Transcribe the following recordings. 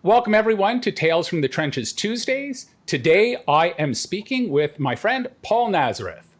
Welcome everyone to Tales from the Trenches Tuesdays. Today I am speaking with my friend Paul Nazareth.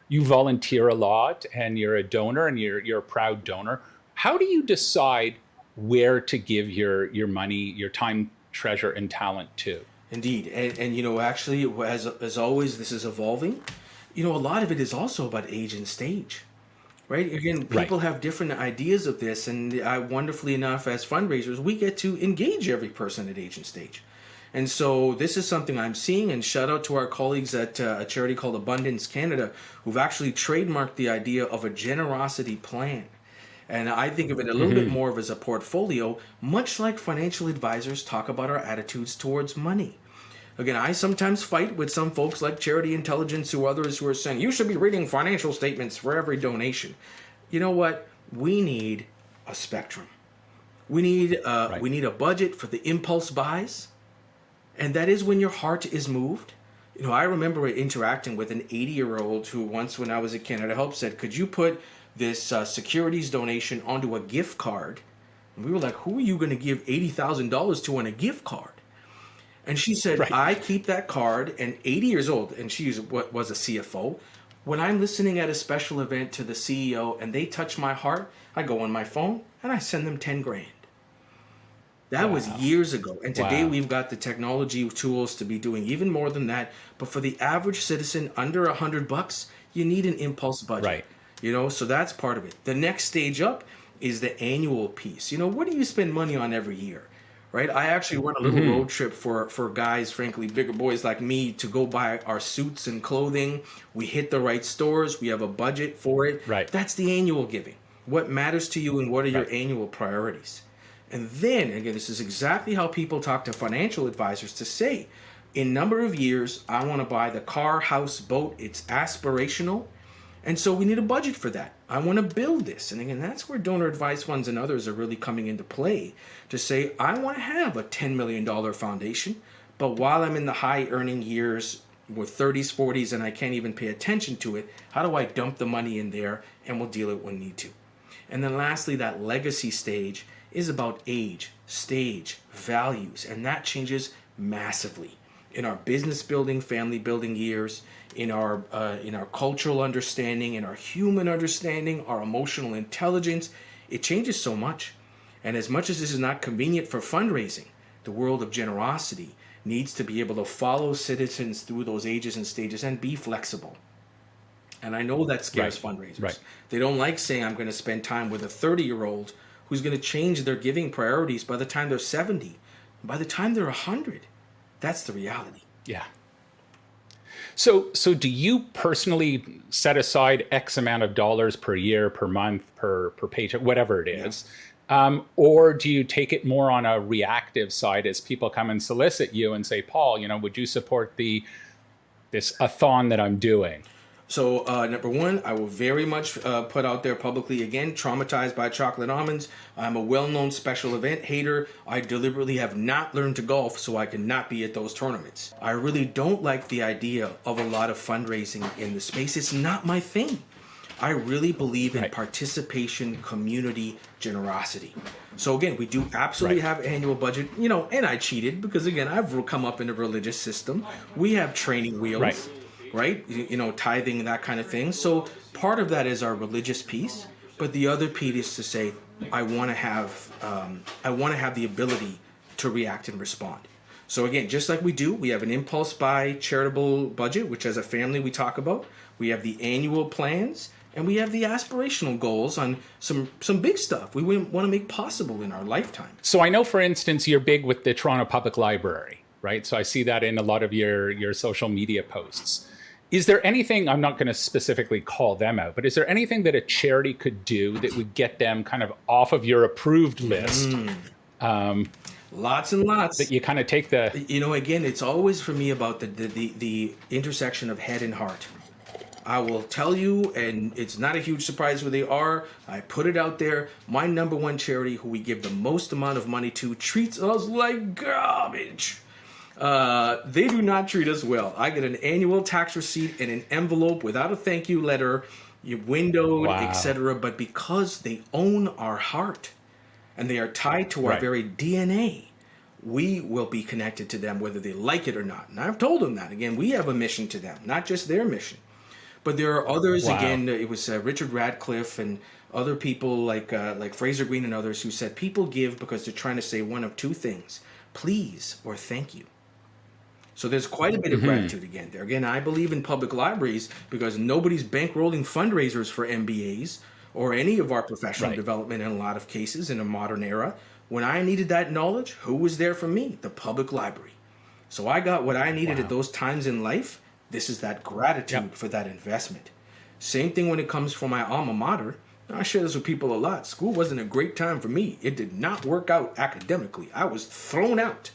You volunteer a lot and you're a donor and you're a proud donor. How do you decide where to give your money, your time, treasure, and talent to? Indeed. And actually, as always, this is evolving. A lot of it is also about age and stage, right? Again, Right. people have different ideas of this. And wonderfully enough, as fundraisers, we get to engage every person at age and stage. And so this is something I'm seeing, and shout out to our colleagues at a charity called Abundance Canada, who've actually trademarked the idea of a generosity plan. And I think of it a little bit more of as a portfolio, much like financial advisors talk about our attitudes towards money. Again, I sometimes fight with some folks like Charity Intelligence or others who are saying, you should be reading financial statements for every donation. You know what? We need a spectrum. We need a budget for the impulse buys. And that is when your heart is moved. I remember interacting with an 80-year-old who once, when I was at Canada Help, said, could you put this securities donation onto a gift card? And we were like, who are you going to give $80,000 to on a gift card? And she said, Right. I keep that card, and 80 years old, and she was a CFO. When I'm listening at a special event to the CEO and they touch my heart, I go on my phone and I send them 10 grand. That was years ago. And today we've got the technology tools to be doing even more than that. But for the average citizen under $100, you need an impulse budget. Right. So that's part of it. The next stage up is the annual piece. What do you spend money on every year? Right? I actually run a little road trip for guys, frankly, bigger boys like me, to go buy our suits and clothing. We hit the right stores. We have a budget for it. Right. That's the annual giving. What matters to you and what are your annual priorities? And then, again, this is exactly how people talk to financial advisors to say, in number of years, I want to buy the car, house, boat. It's aspirational. And so we need a budget for that. I want to build this. And again, that's where donor advised funds and others are really coming into play to say, I want to have a $10 million foundation, but while I'm in the high earning years with 30s, 40s, and I can't even pay attention to it, how do I dump the money in there and we'll deal it when need to? And then lastly, that legacy stage is about age, stage, values, and that changes massively in our business building, family building years, in our cultural understanding, in our human understanding, our emotional intelligence. It changes so much. And as much as this is not convenient for fundraising, the world of generosity needs to be able to follow citizens through those ages and stages and be flexible. And I know that scares fundraisers. Right. They don't like saying, I'm going to spend time with a 30-year-old who's going to change their giving priorities by the time they're 70, by the time they're 100. That's the reality. Yeah. So do you personally set aside X amount of dollars per year, per month, per paycheck, whatever it is? Yeah. Or do you take it more on a reactive side as people come and solicit you and say, Paul, would you support this a-thon that I'm doing? So number one, I will very much put out there publicly, again, traumatized by chocolate almonds. I'm a well-known special event hater. I deliberately have not learned to golf so I can not be at those tournaments. I really don't like the idea of a lot of fundraising in the space. It's not my thing. I really believe in participation, community, generosity. So again, we do absolutely have annual budget, and I cheated because again, I've come up in a religious system. We have training wheels. Right? Tithing, that kind of thing. So part of that is our religious piece, but the other piece is to say, I want to have the ability to react and respond. So again, just like we have an impulse buy charitable budget, which as a family we talk about. We have the annual plans, and we have the aspirational goals on some big stuff we want to make possible in our lifetime. So I know, for instance, you're big with the Toronto Public Library, right? So I see that in a lot of your social media posts. Is there anything, I'm not going to specifically call them out, but is there anything that a charity could do that would get them kind of off of your approved list? Lots and lots. That you kind of take the... Again, it's always for me about the intersection of head and heart. I will tell you, and it's not a huge surprise who they are. I put it out there. My number one charity, who we give the most amount of money to, treats us like garbage. They do not treat us well. I get an annual tax receipt in an envelope without a thank you letter, you windowed, Wow. etc. But because they own our heart and they are tied to our Right. very DNA, we will be connected to them whether they like it or not. And I've told them that. Again, we have a mission to them, not just their mission. But there are others. Wow. Again, it was Richard Radcliffe and other people like Fraser Green and others who said people give because they're trying to say one of two things: please or thank you. So there's quite a bit of Hmm. gratitude again there. Again, I believe in public libraries because nobody's bankrolling fundraisers for MBAs or any of our professional Right. development in a lot of cases in a modern era. When I needed that knowledge, who was there for me? The public library. So I got what I needed at Wow. those times in life. This is that Yep. gratitude for that investment. Same thing when it comes from my alma mater. I share this with people a lot. School wasn't a great time for me. It did not work out academically. I was thrown out.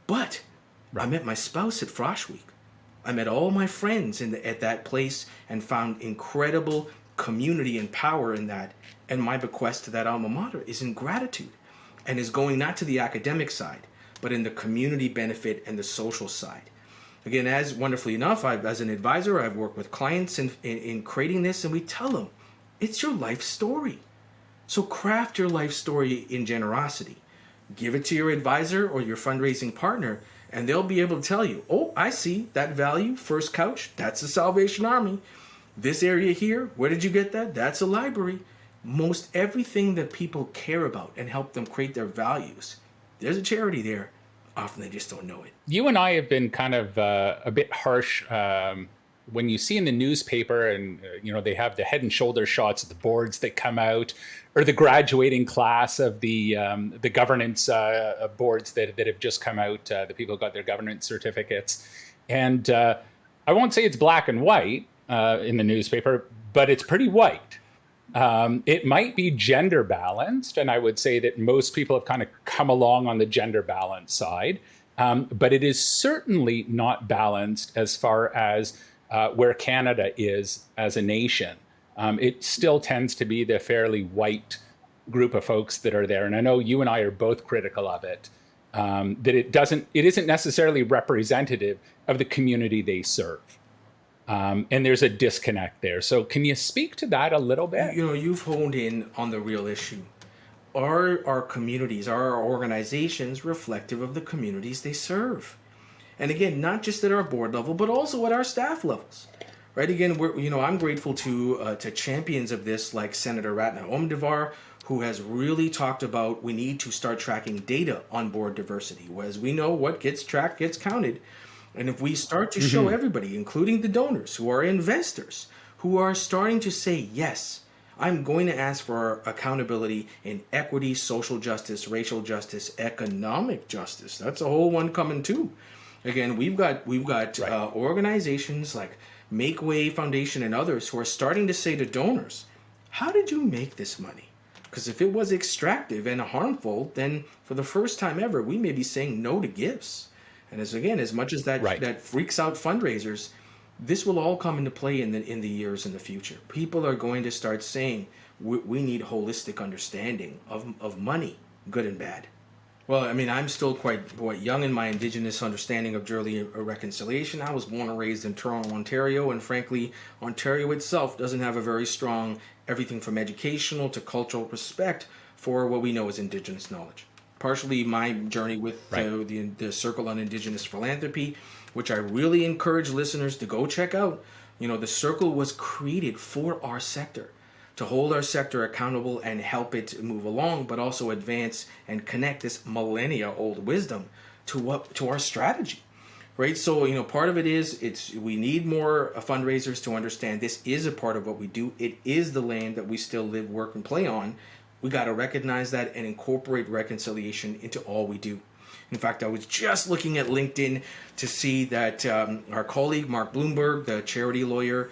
But I Right. met my spouse at Frosh Week. I met all my friends at that place and found incredible community and power in that. And my bequest to that alma mater is in gratitude and is going not to the academic side, but in the community benefit and the social side. Again, as wonderfully enough, as an advisor, I've worked with clients in creating this, and we tell them it's your life story. So craft your life story in generosity. Give it to your advisor or your fundraising partner, and they'll be able to tell you, oh, I see that value, First Couch, that's the Salvation Army. This area here, where did you get that? That's a library. Most everything that people care about and help them create their values, there's a charity there. Often they just don't know it. You and I have been kind of a bit harsh when you see in the newspaper, and they have the head and shoulder shots of the boards that come out, or the graduating class of the governance boards that have just come out. The people who got their governance certificates, and I won't say it's black and white in the newspaper, but it's pretty white. It might be gender balanced, and I would say that most people have kind of come along on the gender balance side, but it is certainly not balanced as far as where Canada is as a nation. It still tends to be the fairly white group of folks that are there, and I know you and I are both critical of it. That it isn't necessarily representative of the community they serve. And there's a disconnect there. So, can you speak to that a little bit? You've honed in on the real issue. Are our communities, are our organizations reflective of the communities they serve? And again, not just at our board level, but also at our staff levels. Right? Again, I'm grateful to champions of this, like Senator Ratna Omdevar, who has really talked about we need to start tracking data on board diversity. As we know, what gets tracked gets counted. And if we start to show Hmm. everybody, including the donors who are investors, who are starting to say, yes, I'm going to ask for accountability in equity, social justice, racial justice, economic justice. That's a whole one coming too. Again, we've got Right. organizations like Make Way Foundation and others who are starting to say to donors, how did you make this money? Because if it was extractive and harmful, then for the first time ever, we may be saying no to gifts. And as much as that Right. that freaks out fundraisers, this will all come into play in the years in the future. People are going to start saying we need holistic understanding of money, good and bad. Well, I mean, I'm still quite young in my Indigenous understanding of Jury reconciliation. I was born and raised in Toronto, Ontario, and frankly, Ontario itself doesn't have a very strong everything from educational to cultural respect for what we know as Indigenous knowledge. Partially my journey with Right. the Circle on Indigenous Philanthropy, which I really encourage listeners to go check out. The Circle was created for our sector, to hold our sector accountable and help it move along, but also advance and connect this millennia old wisdom to our strategy. Right? So, part of it is we need more fundraisers to understand this is a part of what we do. It is the land that we still live, work, and play on. We got to recognize that and incorporate reconciliation into all we do. In fact, I was just looking at LinkedIn to see that our colleague Mark Bloomberg, the charity lawyer,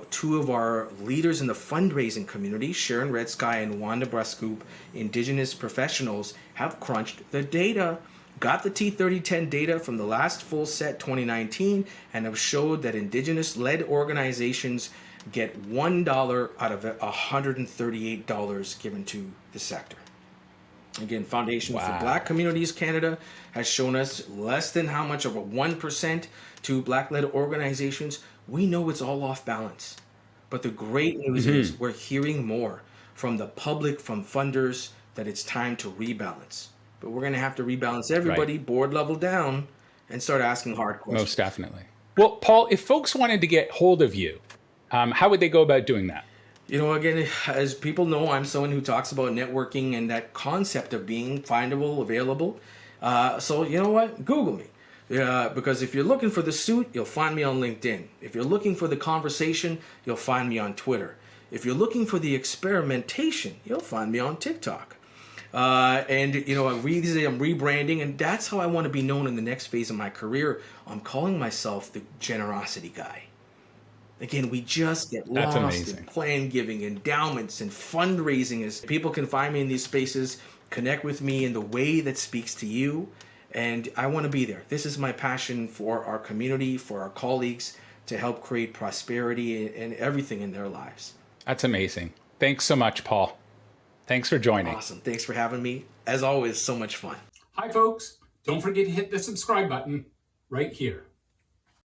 two of our leaders in the fundraising community, Sharon Red Sky and Wanda Brascoop, Indigenous professionals, have crunched the data got the T3010 data from the last full set 2019 and have showed that Indigenous-led organizations get $1 out of $138 given to the sector. Again, Foundation for Black Communities Canada has shown us less than how much of a 1% to Black-led organizations. We know it's all off balance. But the great news is we're hearing more from the public, from funders, that it's time to rebalance. But we're going to have to rebalance everybody, board level down, and start asking hard questions. Most definitely. Well, Paul, if folks wanted to get hold of you, how would they go about doing that? You know, again, as people know, I'm someone who talks about networking and that concept of being findable, available. So you know what? Google me. Because if you're looking for the suit, you'll find me on LinkedIn. If you're looking for the conversation, you'll find me on Twitter. If you're looking for the experimentation, you'll find me on TikTok. And, you know, I'm rebranding, and that's how I want to be known in the next phase of my career. I'm calling myself the generosity guy. Again, we just get lost in plan giving, endowments, and fundraising. As people can find me in these spaces, connect with me in the way that speaks to you. And I want to be there. This is my passion for our community, for our colleagues, to help create prosperity and everything in their lives. That's amazing. Thanks so much, Paul. Thanks for joining. Awesome. Thanks for having me. As always, so much fun. Hi, folks. Don't forget to hit the subscribe button right here.